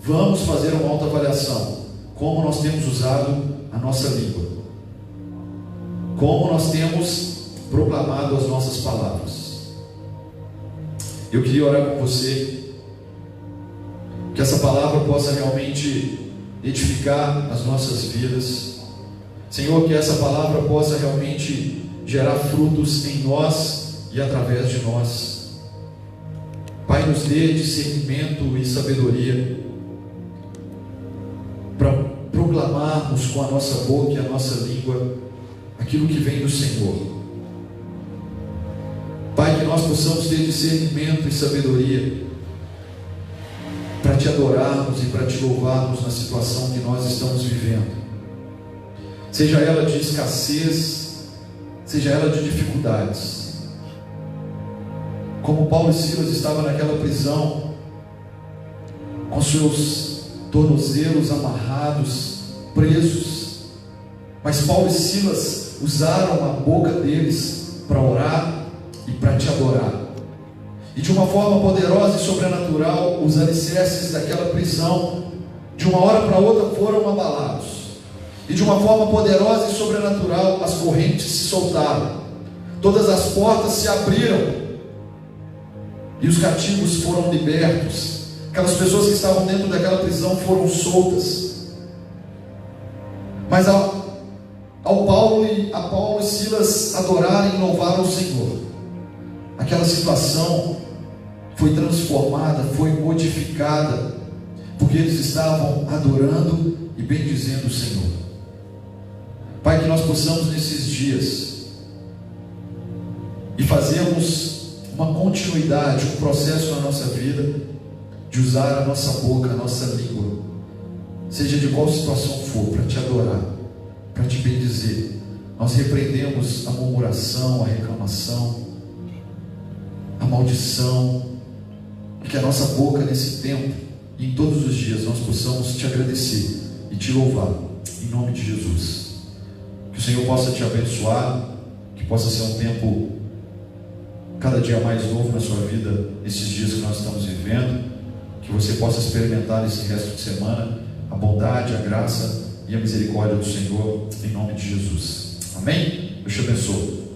Vamos fazer uma autoavaliação. Como nós temos usado a nossa língua? Como nós temos proclamado as nossas palavras? Eu queria orar com você, que essa palavra possa realmente edificar as nossas vidas. Senhor, que essa palavra possa realmente gerar frutos em nós e através de nós. Pai, nos dê discernimento e sabedoria para proclamarmos com a nossa boca e a nossa língua aquilo que vem do Senhor. Pai, que nós possamos ter discernimento e sabedoria para te adorarmos e para te louvarmos na situação que nós estamos vivendo, seja ela de escassez, seja ela de dificuldades. Como Paulo e Silas estavam naquela prisão, com seus tornozelos amarrados, presos, mas Paulo e Silas usaram a boca deles para orar e para te adorar. E de uma forma poderosa e sobrenatural, os alicerces daquela prisão, de uma hora para outra, foram abalados. E de uma forma poderosa e sobrenatural, as correntes se soltaram. Todas as portas se abriram. E os cativos foram libertos. Aquelas pessoas que estavam dentro daquela prisão foram soltas. Mas a Paulo e Silas adorarem e louvaram o Senhor, aquela situação foi transformada, foi modificada, porque eles estavam adorando e bendizendo o Senhor. Pai, que nós possamos nesses dias e fazermos uma continuidade, um processo na nossa vida de usar a nossa boca, a nossa língua, seja de qual situação for, para te adorar, para te bendizer. Nós repreendemos a murmuração, a reclamação, a maldição, e que a nossa boca nesse tempo e em todos os dias nós possamos te agradecer e te louvar, em nome de Jesus. Que o Senhor possa te abençoar, que possa ser um tempo cada dia mais novo na sua vida, nesses dias que nós estamos vivendo, que você possa experimentar esse resto de semana a bondade, a graça e a misericórdia do Senhor, em nome de Jesus. Amém? Deus te abençoe.